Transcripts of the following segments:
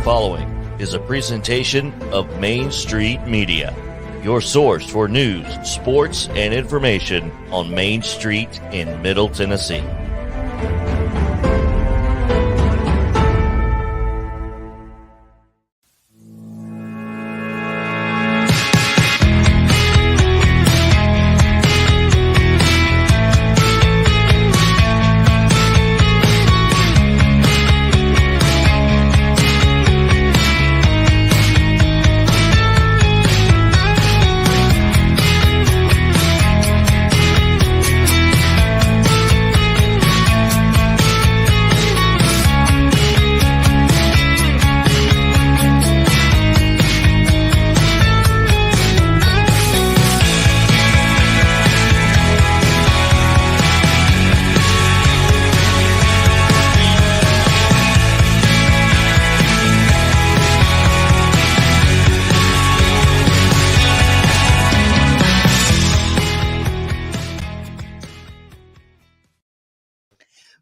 following is a presentation of Main Street Media, your source for news, sports, and information on Main Street in Middle Tennessee.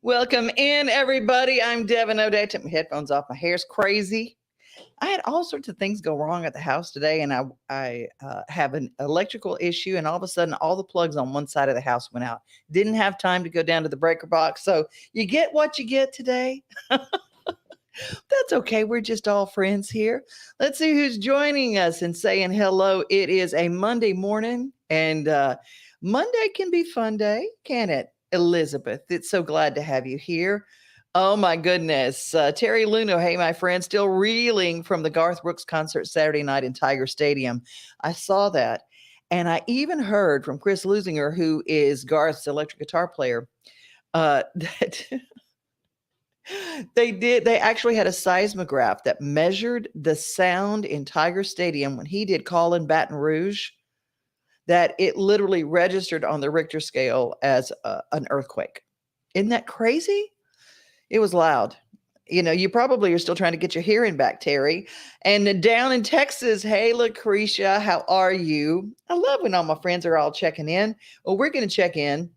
Welcome in, everybody. I'm Devin O'Day. I took my headphones off. My hair's crazy. I had all sorts of things go wrong at the house today, and I have an electrical issue, and all of a sudden, all the plugs on one side of the house went out. Didn't have time to go down to the breaker box, so you get what you get today. That's okay. We're just all friends here. Let's see who's joining us and saying hello. It is a Monday morning, and Monday can be fun day, can it? Elizabeth, it's so glad to have you here. Oh my goodness. Terry Luno, hey, my friend, still reeling from the Garth Brooks concert Saturday night in Tiger Stadium. I saw that. And I even heard from Chris Lusinger, who is Garth's electric guitar player, that they actually had a seismograph that measured the sound in Tiger Stadium when he did Call in Baton Rouge, that it literally registered on the Richter scale as an earthquake. Isn't that crazy? It was loud. You know, you probably are still trying to get your hearing back, Terry. And down in Texas, hey, Lucretia, how are you? I love when all my friends are all checking in. Well, we're going to check in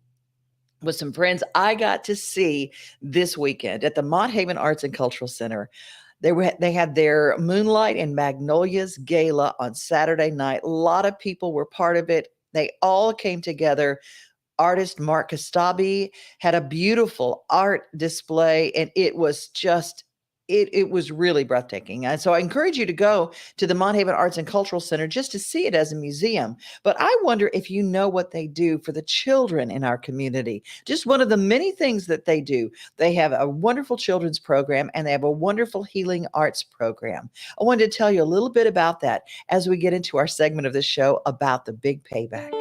with some friends I got to see this weekend at the Mott Haven Arts and Cultural Center. They had their Moonlight and Magnolias Gala on Saturday night. A lot of people were part of it. They all came together. Artist Mark Kastabi had a beautiful art display, and it was just, it was really breathtaking. And so I encourage you to go to the Mott Haven Arts and Cultural Center just to see it as a museum. But I wonder if you know what they do for the children in our community. Just one of the many things that they do. They have a wonderful children's program, and they have a wonderful healing arts program. I wanted to tell you a little bit about that as we get into our segment of this show about the Big Payback.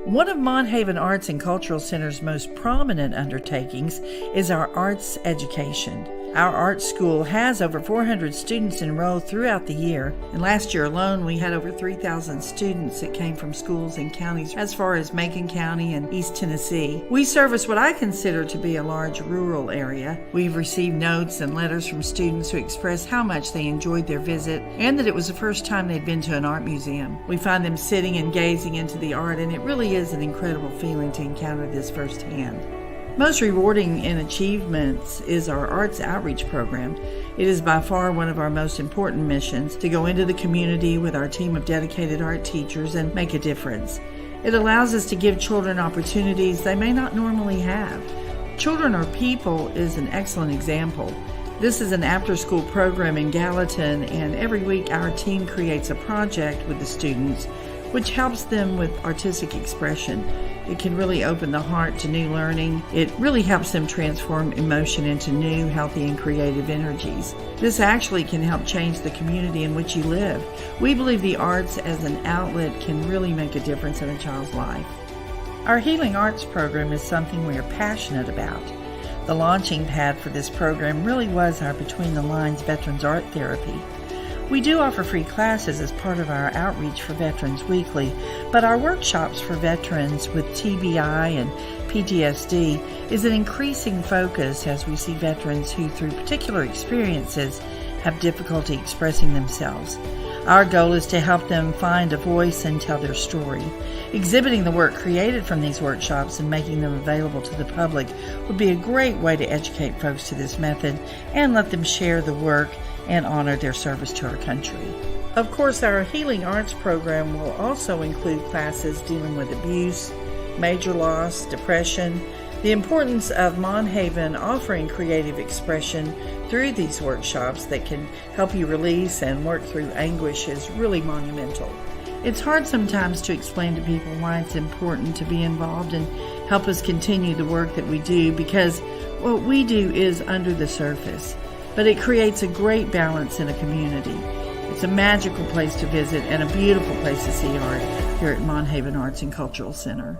One of Mott Haven Arts and Cultural Center's most prominent undertakings is our arts education. Our art school has over 400 students enrolled throughout the year, and last year alone we had over 3,000 students that came from schools and counties as far as Macon County and East Tennessee. We service what I consider to be a large rural area. We've received notes and letters from students who express how much they enjoyed their visit and that it was the first time they'd been to an art museum. We find them sitting and gazing into the art, and it really is an incredible feeling to encounter this firsthand. Most rewarding in achievements is our arts outreach program. It is by far one of our most important missions to go into the community with our team of dedicated art teachers and make a difference. It allows us to give children opportunities they may not normally have. Children Are People is an excellent example. This is an after-school program in Gallatin, and every week our team creates a project with the students which helps them with artistic expression. It can really open the heart to new learning. It really helps them transform emotion into new, healthy, and creative energies. This actually can help change the community in which you live. We believe the arts as an outlet can really make a difference in a child's life. Our Healing Arts program is something we are passionate about. The launching pad for this program really was our Between the Lines Veterans Art Therapy. We do offer free classes as part of our outreach for Veterans Weekly, but our workshops for veterans with TBI and PTSD is an increasing focus as we see veterans who, through particular experiences, have difficulty expressing themselves. Our goal is to help them find a voice and tell their story. Exhibiting the work created from these workshops and making them available to the public would be a great way to educate folks to this method and let them share the work and honor their service to our country. Of course, our Healing Arts program will also include classes dealing with abuse, major loss, depression. The importance of Monhaven offering creative expression through these workshops that can help you release and work through anguish is really monumental. It's hard sometimes to explain to people why it's important to be involved and help us continue the work that we do, because what we do is under the surface, but it creates a great balance in a community. It's a magical place to visit and a beautiful place to see art here at Monhaven Arts and Cultural Center.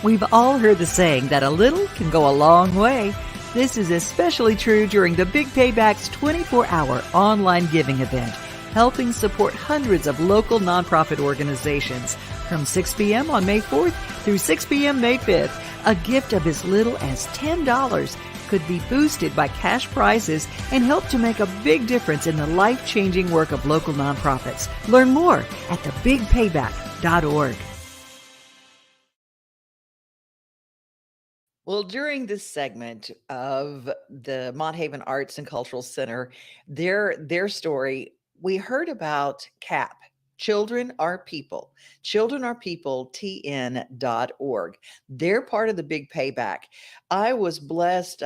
We've all heard the saying that a little can go a long way. This is especially true during the Big Payback's 24-hour online giving event, helping support hundreds of local nonprofit organizations. From 6 p.m. on May 4th through 6 p.m. May 5th, a gift of as little as $10 could be boosted by cash prizes and help to make a big difference in the life-changing work of local nonprofits. Learn more at thebigpayback.org. Well, during this segment of the Monhaven Arts and Cultural Center, their story, we heard about CAP, Children Are People, childrenarepeople.tn.org. They're part of the Big Payback. I was blessed.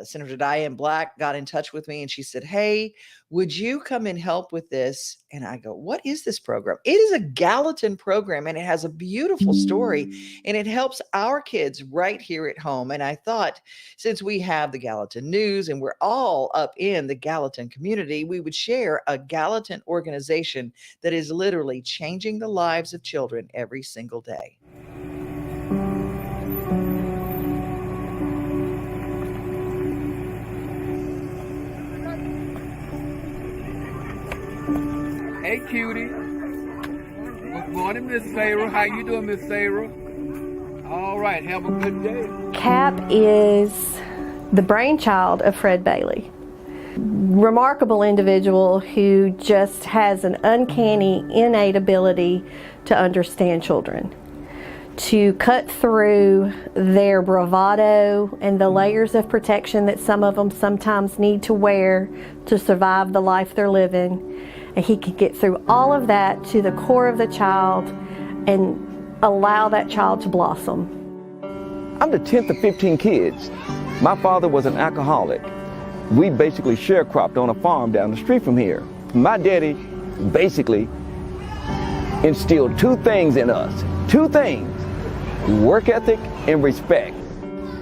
Senator Diane Black got in touch with me and she said, "Hey, would you come and help with this?" And I go, "What is this program?" It is a Gallatin program and it has a beautiful story and it helps our kids right here at home. And I thought, since we have the Gallatin News and we're all up in the Gallatin community, we would share a Gallatin organization that is literally changing the lives of children every single day. Hey, cutie. Good morning, Miss Sarah. How you doing, Miss Sarah? All right, have a good day. Cap is the brainchild of Fred Bailey. Remarkable individual who just has an uncanny, innate ability to understand children, to cut through their bravado and the layers of protection that some of them sometimes need to wear to survive the life they're living. And he can get through all of that to the core of the child and allow that child to blossom. I'm the 10th of 15 kids. My father was an alcoholic. We basically sharecropped on a farm down the street from here. My daddy basically instilled two things in us. Two things: work ethic and respect.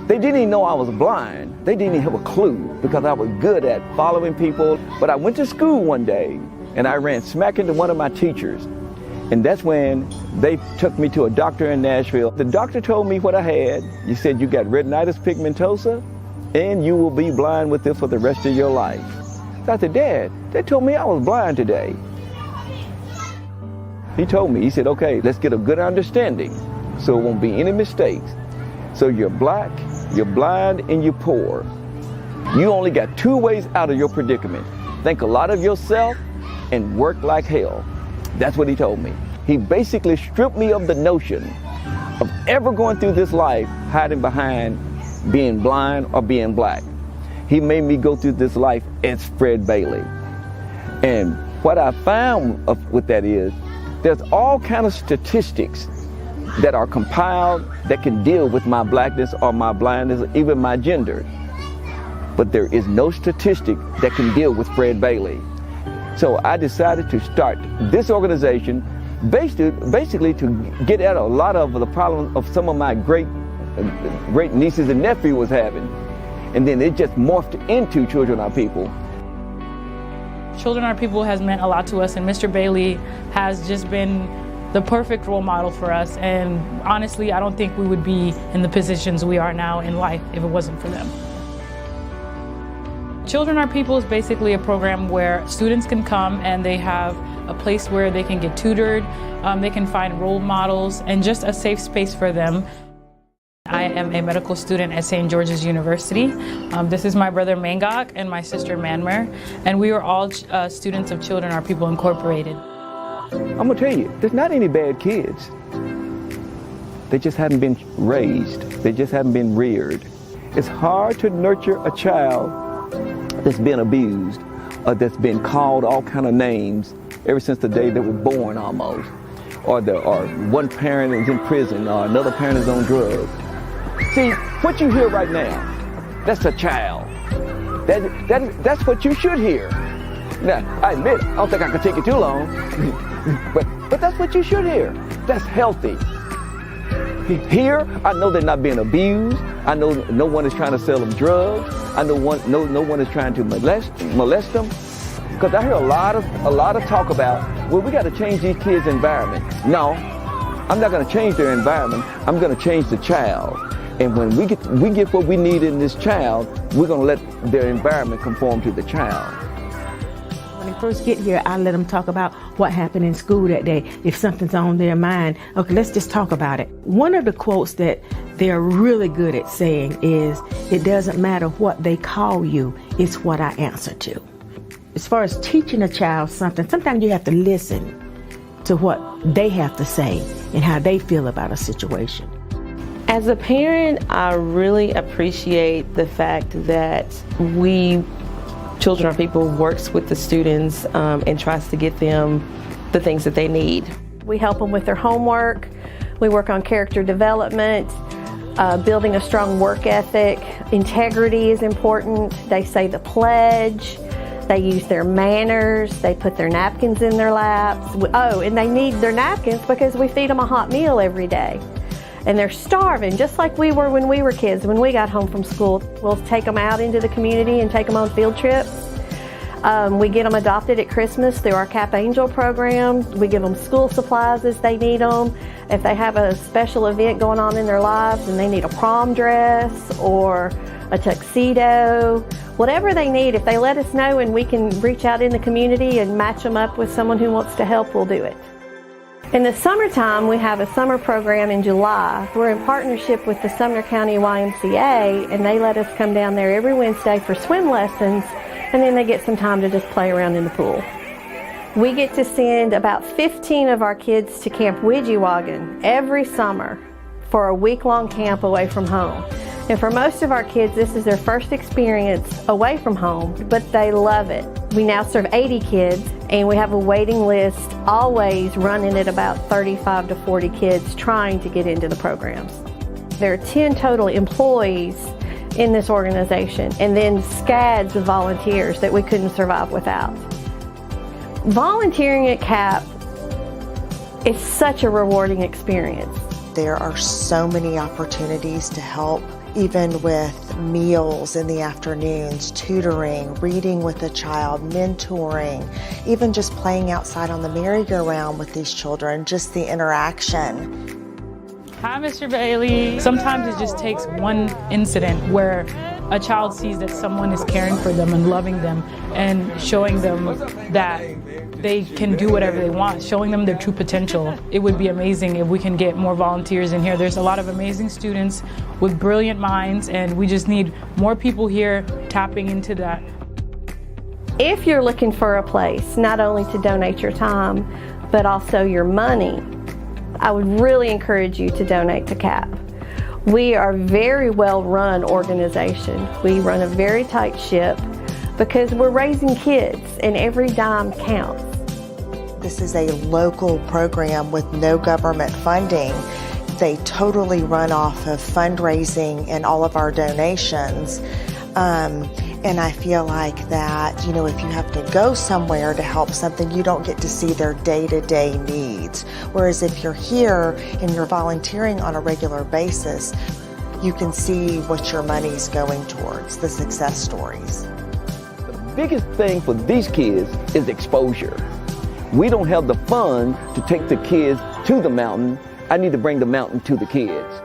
They didn't even know I was blind. They didn't even have a clue because I was good at following people. But I went to school one day and I ran smack into one of my teachers. And that's when they took me to a doctor in Nashville. The doctor told me what I had. He said, "You got retinitis pigmentosa and you will be blind with this for the rest of your life." So I said, "Dad, they told me I was blind today." He told me, he said, "Okay, let's get a good understanding so it won't be any mistakes. So you're black, you're blind, and you're poor. You only got two ways out of your predicament. Think a lot of yourself and work like hell." That's what he told me. He basically stripped me of the notion of ever going through this life hiding behind being blind or being black. He made me go through this life as Fred Bailey. And what I found with that is there's all kind of statistics that are compiled that can deal with my blackness or my blindness, or even my gender. But there is no statistic that can deal with Fred Bailey. So I decided to start this organization basically to get at a lot of the problems of some of my great nieces and nephews was having. And then it just morphed into Children Are People. Children Are People has meant a lot to us, and Mr. Bailey has just been the perfect role model for us. And honestly, I don't think we would be in the positions we are now in life if it wasn't for them. Children Are People is basically a program where students can come and they have a place where they can get tutored, they can find role models, and just a safe space for them. I am a medical student at St. George's University. This is my brother Mangok and my sister Manmer, and we are all students of Children Are People Incorporated. I'm gonna tell you, there's not any bad kids. They just haven't been raised. They just haven't been reared. It's hard to nurture a child that's been abused or that's been called all kind of names ever since the day they were born almost. Or one parent is in prison or another parent is on drugs. See, what you hear right now, that's a child. That's what you should hear. Now, I admit, I don't think I can take it too long, but that's what you should hear. That's healthy. Here, I know they're not being abused. I know no one is trying to sell them drugs. I know no one is trying to molest them. Because I hear a lot of talk about, well, we got to change these kids' environment. No, I'm not going to change their environment. I'm going to change the child. And when we get what we need in this child, we're going to let their environment conform to the child. When they first get here, I let them talk about what happened in school that day. If something's on their mind, okay, let's just talk about it. One of the quotes that they're really good at saying is, it doesn't matter what they call you, it's what I answer to. As far as teaching a child something, sometimes you have to listen to what they have to say and how they feel about a situation. As a parent, I really appreciate the fact that Children Are People works with the students and tries to get them the things that they need. We help them with their homework. We work on character development, building a strong work ethic. Integrity is important. They say the pledge. They use their manners. They put their napkins in their laps. Oh, and they need their napkins because we feed them a hot meal every day. And they're starving, just like we were when we were kids. When we got home from school, we'll take them out into the community and take them on field trips. We get them adopted at Christmas through our Cap Angel program. We give them school supplies as they need them. If they have a special event going on in their lives and they need a prom dress or a tuxedo, whatever they need, if they let us know and we can reach out in the community and match them up with someone who wants to help, we'll do it. In the summertime, we have a summer program in July. We're in partnership with the Sumner County YMCA, and they let us come down there every Wednesday for swim lessons, and then they get some time to just play around in the pool. We get to send about 15 of our kids to Camp Widgiewagon every summer for a week-long camp away from home. And for most of our kids, this is their first experience away from home, but they love it. We now serve 80 kids, and we have a waiting list always running at about 35 to 40 kids trying to get into the programs. There are 10 total employees in this organization, and then scads of volunteers that we couldn't survive without. Volunteering at CAP is such a rewarding experience. There are so many opportunities to help, even with meals in the afternoons, tutoring, reading with a child, mentoring, even just playing outside on the merry-go-round with these children, just the interaction. Hi, Mr. Bailey. Sometimes it just takes one incident where a child sees that someone is caring for them and loving them and showing them that they can do whatever they want, showing them their true potential. It would be amazing if we can get more volunteers in here. There's a lot of amazing students with brilliant minds, and we just need more people here tapping into that. If you're looking for a place, not only to donate your time, but also your money, I would really encourage you to donate to CAP. We are a very well-run organization. We run a very tight ship because we're raising kids and every dime counts. This is a local program with no government funding. They totally run off of fundraising and all of our donations. And I feel like that, if you have to go somewhere to help something, you don't get to see their day-to-day needs. Whereas if you're here and you're volunteering on a regular basis, you can see what your money's going towards, the success stories. The biggest thing for these kids is exposure. We don't have the funds to take the kids to the mountain. I need to bring the mountain to the kids.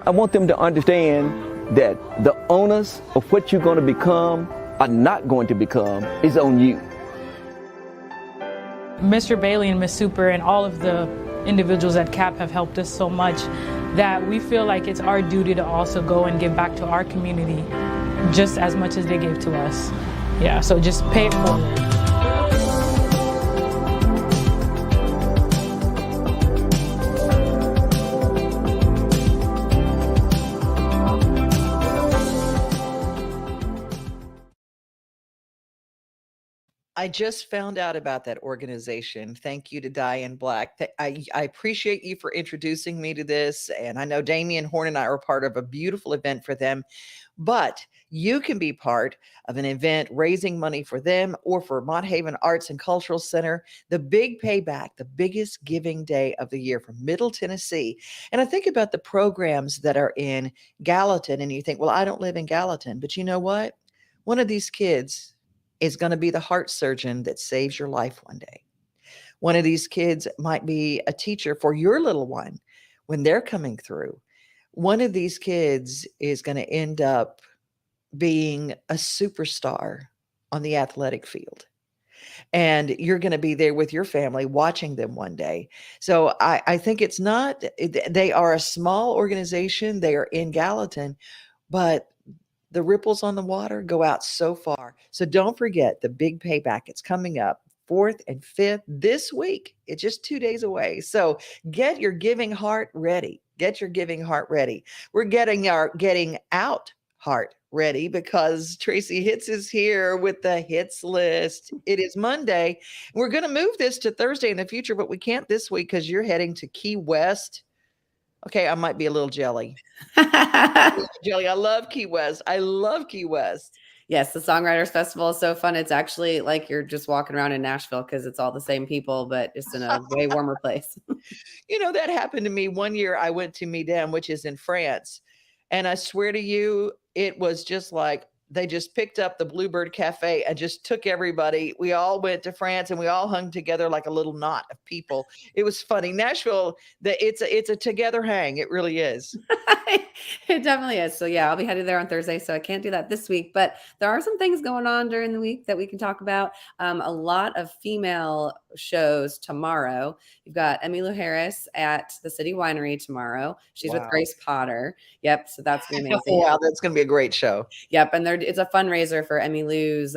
I want them to understand that the onus of what you're going to become or not going to become is on you. Mr. Bailey and Ms. Super and all of the individuals at CAP have helped us so much. that we feel like it's our duty to also go and give back to our community just as much as they gave to us. Yeah, so just pay it forward. I just found out about that organization. Thank you to Diane Black. I appreciate you for introducing me to this. And I know Damian Horn and I are part of a beautiful event for them. But you can be part of an event raising money for them or for Mott Haven Arts and Cultural Center. The Big Payback, the biggest giving day of the year from Middle Tennessee. And I think about the programs that are in Gallatin, and you think, well, I don't live in Gallatin. But you know what? One of these kids is going to be the heart surgeon that saves your life one day. One of these kids might be a teacher for your little one when they're coming through. One of these kids is going to end up being a superstar on the athletic field. And you're going to be there with your family watching them one day. So I think it's not, they are a small organization. They are in Gallatin, but the ripples on the water go out so far. So don't forget the Big Payback. It's coming up 4th and 5th this week. It's just 2 days away. So get your giving heart ready. Get your giving heart ready. We're getting our getting out heart ready because Tracy Hitz is here with the hits list. It is Monday. We're going to move this to Thursday in the future, but we can't this week because you're heading to Key West. Okay, I might be a little jelly. Jelly, I love Key West. I love Key West. Yes, the Songwriters Festival is so fun. It's actually like you're just walking around in Nashville because it's all the same people, but just in a way warmer place. You know, that happened to me one year. I went to Midem, which is in France. And I swear to you, it was just like they just picked up the Bluebird Cafe and just took everybody. We all went to France and we all hung together like a little knot of people. It was funny. Nashville, it's a together hang. It really is. It definitely is. So yeah, I'll be headed there on Thursday. So I can't do that this week, but there are some things going on during the week that we can talk about. A lot of female shows tomorrow. You've got Emmylou Harris at the City Winery tomorrow. She's with Grace Potter. Yep. So that's going to be amazing. Wow, that's going to be a great show. Yep. And it's a fundraiser for Emmylou's.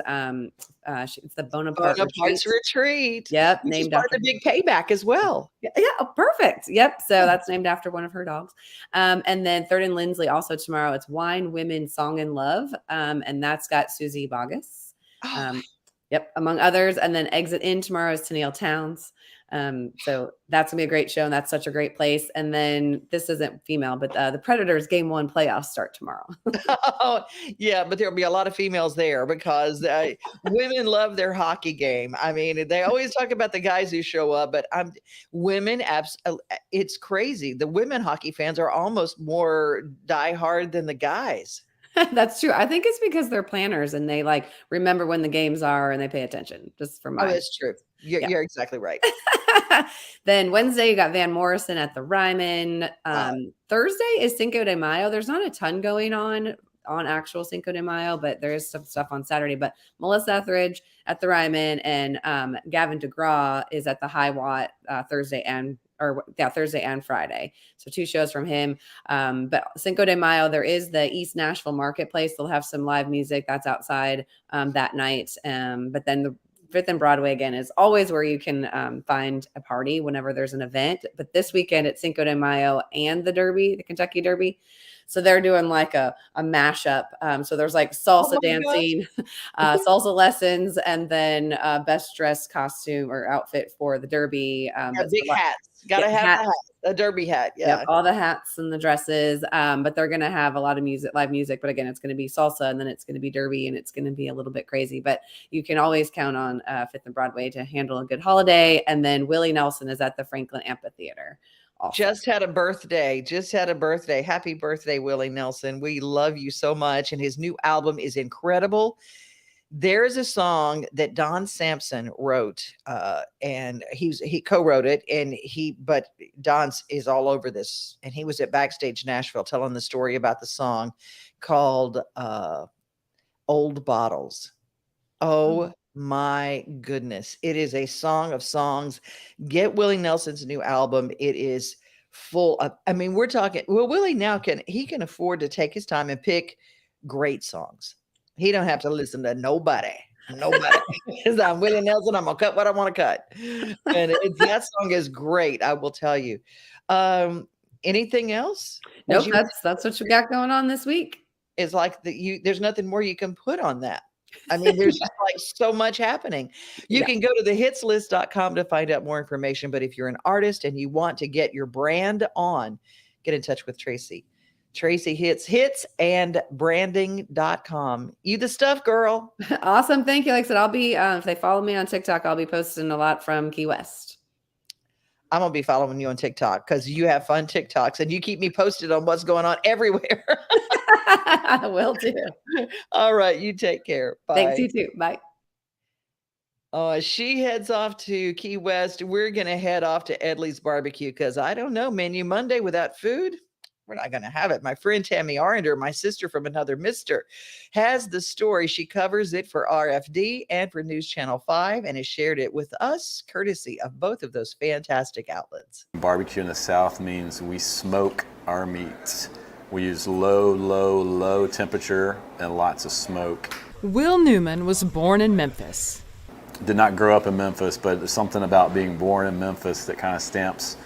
It's the Bonaparte's Retreat. Yep. Which named part after of the Big Payback as well. Yeah, perfect. Yep. So that's named after one of her dogs. And then Third and Lindsley also tomorrow. It's Wine, Women, Song, and Love. And that's got Susie Bogus. Yep, among others. And then Exit In tomorrow is Tennille Towns. So that's gonna be a great show, and that's such a great place. And then this isn't female, but the Predators Game 1 playoffs start tomorrow. Oh, yeah, but there'll be a lot of females there because women love their hockey game. I mean, they always talk about the guys who show up, but women. It's crazy. The women hockey fans are almost more diehard than the guys. That's true. I think it's because they're planners and they like remember when the games are and they pay attention. Just for my. Oh, that's true. You're exactly right. Then Wednesday, you got Van Morrison at the Ryman. Thursday is Cinco de Mayo. There's not a ton going on actual Cinco de Mayo, but there is some stuff on Saturday. But Melissa Etheridge at the Ryman and Gavin DeGraw is at the High Watt Thursday and Friday. So 2 shows from him. But Cinco de Mayo, there is the East Nashville Marketplace. They'll have some live music that's outside that night. But then the 5th and Broadway, again, is always where you can find a party whenever there's an event. But this weekend it's Cinco de Mayo and the Derby, the Kentucky Derby. So they're doing like a mashup. So there's like salsa dancing, salsa lessons, and then best dressed costume or outfit for the Derby. Big hats. Gotta have a Derby hat. Yeah. Yep, all the hats and the dresses. But they're going to have a lot of music, live music. But again, it's going to be salsa and then it's going to be Derby and it's going to be a little bit crazy. But you can always count on 5th and Broadway to handle a good holiday. And then Willie Nelson is at the Franklin Amphitheater. Also. Just had a birthday. Happy birthday, Willie Nelson. We love you so much. And his new album is incredible. There is a song that Don Sampson wrote, and he co-wrote it, but Don is all over this. And he was at Backstage Nashville telling the story about the song called Old Bottles. Oh, my goodness. It is a song of songs. Get Willie Nelson's new album. It is full of, I mean, we're talking, well, Willie now can afford to take his time and pick great songs. He don't have to listen to nobody. Because I'm Willie Nelson, I'm gonna cut what I want to cut. And that song is great, I will tell you. Anything else? Nope, that's what you got going on this week. It's like there's nothing more you can put on that. I mean, there's just like so much happening. You can go to thehitslist.com to find out more information. But if you're an artist and you want to get your brand on, get in touch with Tracy. Tracy hits and branding.com. You the stuff, girl. Awesome. Thank you. Like I said, I'll be, if they follow me on TikTok, I'll be posting a lot from Key West. I'm going to be following you on TikTok because you have fun TikToks and you keep me posted on what's going on everywhere. I will do. All right. You take care. Bye. Thanks, you too. Bye. She heads off to Key West. We're going to head off to Edley's Barbecue because I don't know, Menu Monday without food. We're not going to have it. My friend Tammy Arender, my sister from another mister, has the story. She covers it for RFD and for News Channel 5 and has shared it with us, courtesy of both of those fantastic outlets. Barbecue in the South means we smoke our meats. We use low temperature and lots of smoke. Will Newman was born in Memphis. Did not grow up in Memphis, but there's something about being born in Memphis that kind of stamps,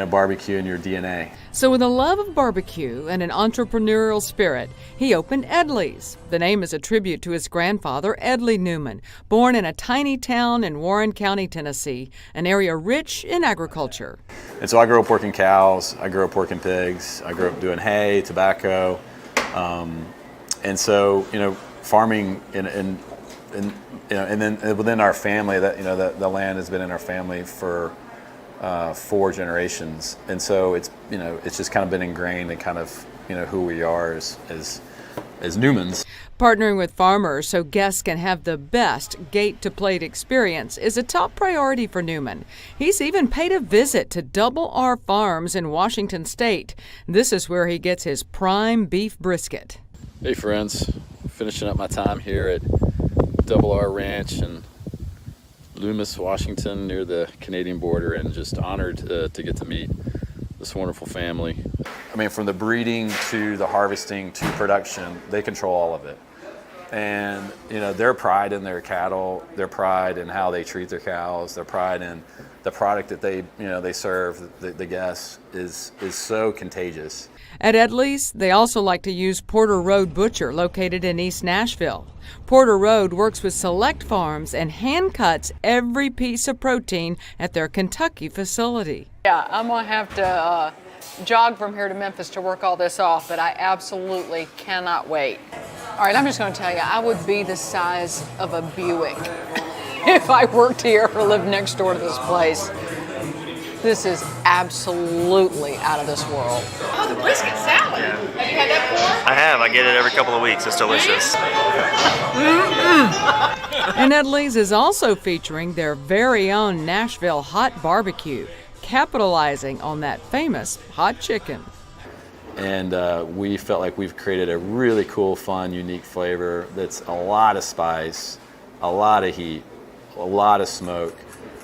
barbecue in your DNA. So with a love of barbecue and an entrepreneurial spirit, he opened Edley's. The name is a tribute to his grandfather, Edley Newman, born in a tiny town in Warren County, Tennessee, an area rich in agriculture. And so I grew up working cows, I grew up working pigs, I grew up doing hay, tobacco, and so, farming and then within our family, that the land has been in our family for 4 generations, and so it's just kind of been ingrained in kind of who we are as Newmans. Partnering with farmers so guests can have the best gate-to-plate experience is a top priority for Newman. He's even paid a visit to Double R Farms in Washington State. This is where he gets his prime beef brisket. Hey friends, finishing up my time here at Double R Ranch in Loomis, Washington, near the Canadian border, and just honored to get to meet this wonderful family. I mean, from the breeding to the harvesting to production, they control all of it. And their pride in their cattle, their pride in how they treat their cows, their pride in the product that they serve the guests is so contagious. At Edley's, they also like to use Porter Road Butcher, located in East Nashville. Porter Road works with select farms and hand cuts every piece of protein at their Kentucky facility. Yeah, I'm going to have to jog from here to Memphis to work all this off, but I absolutely cannot wait. All right, I'm just going to tell you, I would be the size of a Buick if I worked here or lived next door to this place. This is absolutely out of this world. Oh, the brisket salad. Have you had that before? I have. I get it every couple of weeks. It's delicious. And Edley's is also featuring their very own Nashville hot barbecue, capitalizing on that famous hot chicken. And we felt like we've created a really cool, fun, unique flavor that's a lot of spice, a lot of heat, a lot of smoke.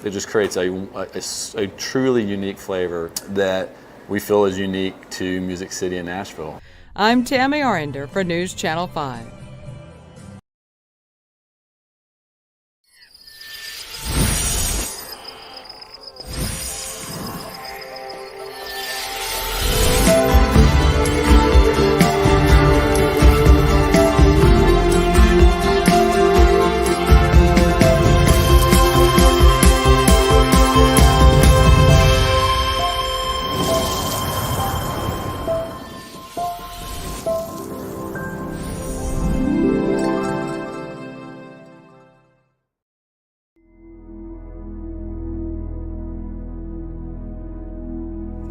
It just creates a truly unique flavor that we feel is unique to Music City and Nashville. I'm Tammy Arender for News Channel 5.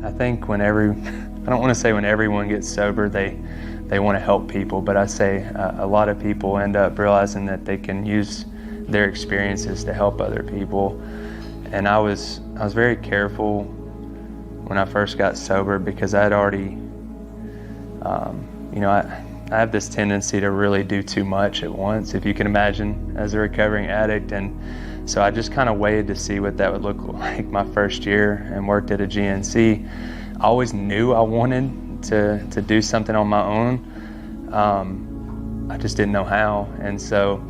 I think I don't want to say when everyone gets sober, they want to help people, but I say a lot of people end up realizing that they can use their experiences to help other people. And I was very careful when I first got sober because I'd already, I have this tendency to really do too much at once, if you can imagine, as a recovering addict. And so I just kind of waited to see what that would look like my first year and worked at a GNC I always knew I wanted to do something on my own. I just didn't know how. And so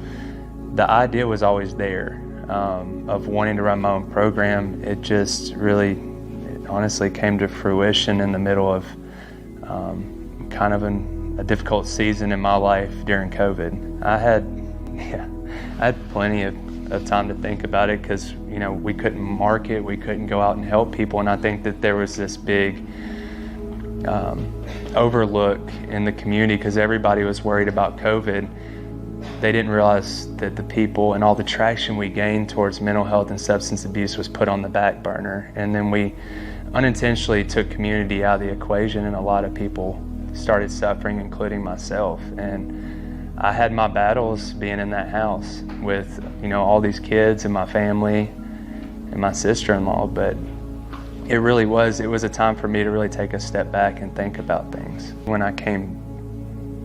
the idea was always there of wanting to run my own program. It just really, it honestly came to fruition in the middle of kind of a difficult season in my life during COVID. I had plenty of time to think about it because, you know, we couldn't market, we couldn't go out and help people, and I think that there was this big overlook in the community because everybody was worried about COVID. They didn't realize that the people and all the traction we gained towards mental health and substance abuse was put on the back burner. And then we unintentionally took community out of the equation, and a lot of people started suffering, including myself. And I had my battles being in that house with, you know, all these kids and my family and my sister-in-law, but it was a time for me to really take a step back and think about things. When I came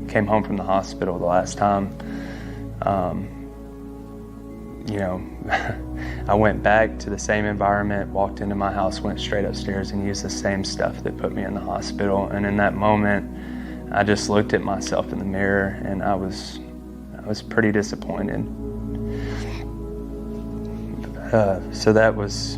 home from the hospital the last time, you know, I went back to the same environment, walked into my house, went straight upstairs and used the same stuff that put me in the hospital. And in that moment, I just looked at myself in the mirror and I was pretty disappointed. So that was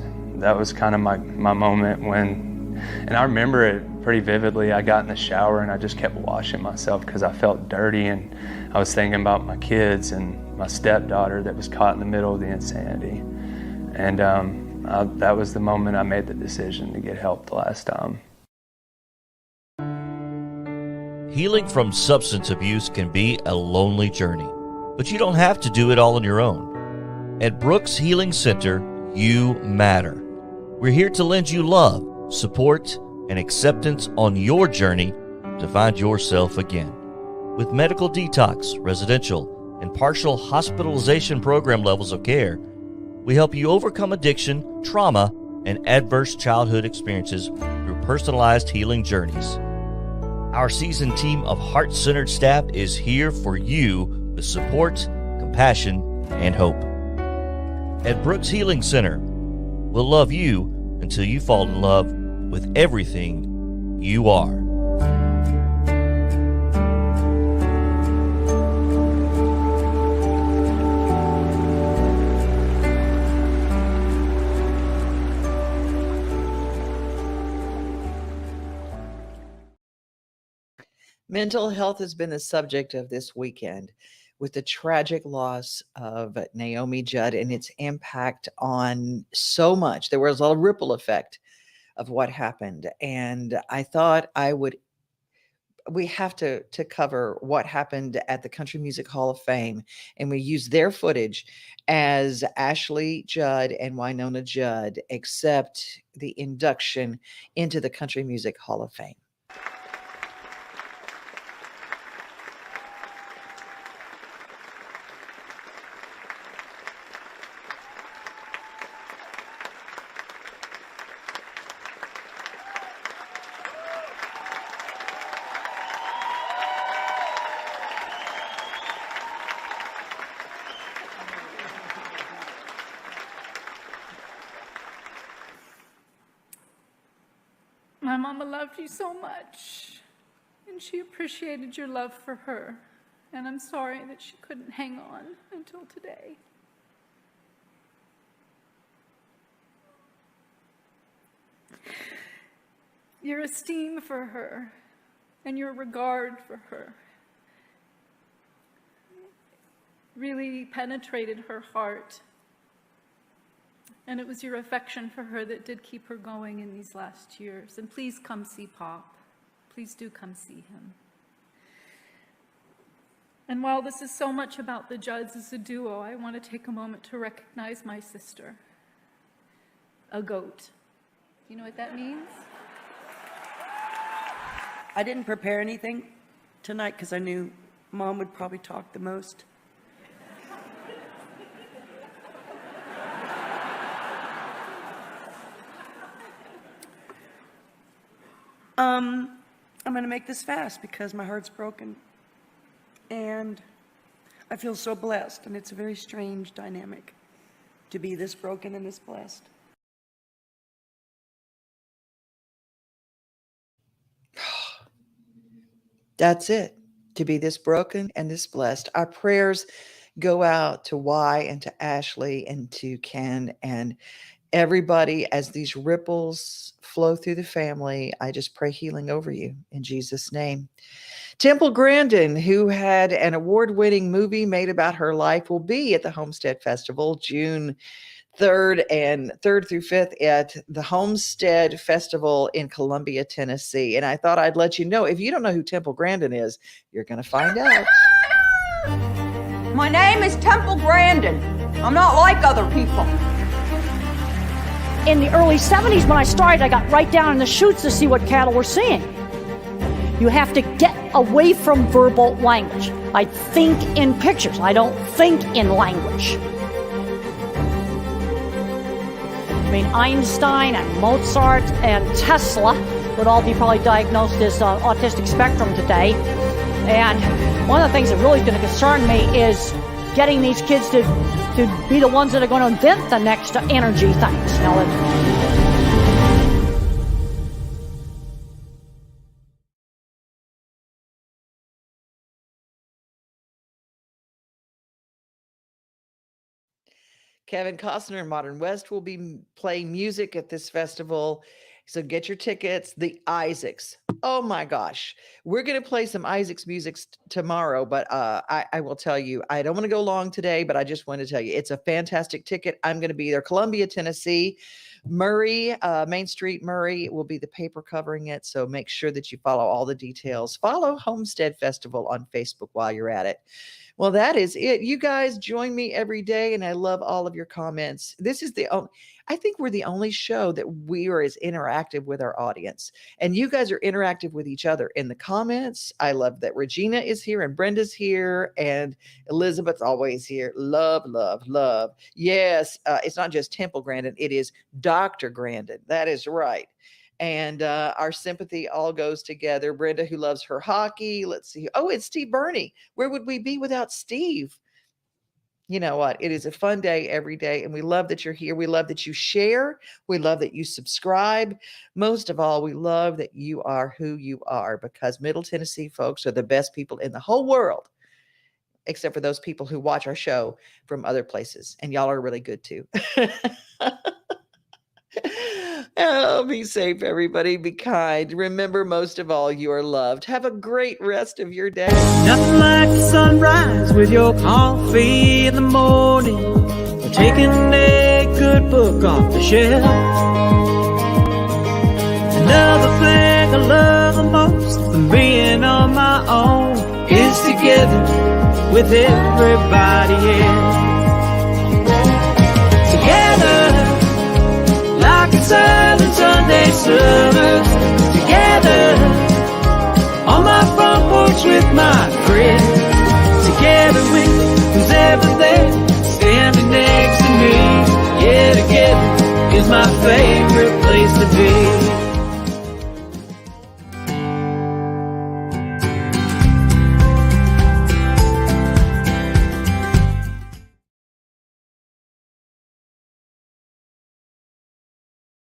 kind of my moment when, and I remember it pretty vividly. I got in the shower and I just kept washing myself because I felt dirty, and I was thinking about my kids and my stepdaughter that was caught in the middle of the insanity. And that was the moment I made the decision to get help the last time. Healing from substance abuse can be a lonely journey, but you don't have to do it all on your own. At Brooks Healing Center, you matter. We're here to lend you love, support, and acceptance on your journey to find yourself again. With medical detox, residential, and partial hospitalization program levels of care, we help you overcome addiction, trauma, and adverse childhood experiences through personalized healing journeys. Our seasoned team of heart-centered staff is here for you with support, compassion, and hope. At Brooks Healing Center, we'll love you until you fall in love with everything you are. Mental health has been the subject of this weekend with the tragic loss of Naomi Judd and its impact on so much. There was a ripple effect of what happened. And I thought we have to cover what happened at the Country Music Hall of Fame. And we use their footage as Ashley Judd and Winona Judd accept the induction into the Country Music Hall of Fame. My mama loved you so much, and she appreciated your love for her, and I'm sorry that she couldn't hang on until today. Your esteem for her and your regard for her really penetrated her heart. And it was your affection for her that did keep her going in these last years. And please come see Pop. Please do come see him. And while this is so much about the Judds as a duo, I want to take a moment to recognize my sister, a goat. Do you know what that means? I didn't prepare anything tonight because I knew Mom would probably talk the most. I'm going to make this fast because my heart's broken and I feel so blessed, and it's a very strange dynamic to be this broken and this blessed. That's it. To be this broken and this blessed. Our prayers go out to Y and to Ashley and to Ken and everybody as these ripples flow through the family. I just pray healing over you in Jesus' name. Temple Grandin, who had an award-winning movie made about her life, will be at the Homestead Festival June 3rd through 5th at the Homestead Festival in Columbia, Tennessee. And I thought I'd let you know, if you don't know who Temple Grandin is, you're going to find out. My name is Temple Grandin. I'm not like other people. In the early 70s when I started, I got right down in the chutes to see what cattle were seeing. You have to get away from verbal language. I think in pictures. I don't think in language. I mean, Einstein and Mozart and Tesla would all be probably diagnosed as autistic spectrum today. And one of the things that really is going to concern me is getting these kids to be the ones that are going to invent the next energy things. Kevin Costner and Modern West will be playing music at this festival. So get your tickets. The Isaacs. Oh my gosh. We're going to play some Isaacs music tomorrow, but I will tell you, I don't want to go long today, but I just want to tell you, it's a fantastic ticket. I'm going to be there. Columbia, Tennessee. Murray, Main Street Murray will be the paper covering it. So make sure that you follow all the details. Follow Homestead Festival on Facebook while you're at it. Well, that is it. You guys join me every day, and I love all of your comments. This is I think we're the only show that we are as interactive with our audience, and you guys are interactive with each other in the comments. I love that Regina is here and Brenda's here and Elizabeth's always here. Love, love, love. Yes, it's not just Temple Grandin. It is Dr. Grandin. That is right. And our sympathy all goes together. Brenda, who loves her hockey. Let's see. Oh, it's Steve Burney. Where would we be without Steve? You know what? It is a fun day every day. And we love that you're here. We love that you share. We love that you subscribe. Most of all, we love that you are who you are, because Middle Tennessee folks are the best people in the whole world, except for those people who watch our show from other places. And y'all are really good too. Oh, be safe, everybody. Be kind. Remember, most of all, you are loved. Have a great rest of your day. Nothing like the sunrise with your coffee in the morning, or taking a good book off the shelf. Another thing I love the most than being on my own is together with everybody else. Together, like it's silent Sunday summers, together on my front porch with my friends, together with who's ever there standing next to me. Yeah, together is my favorite place to be.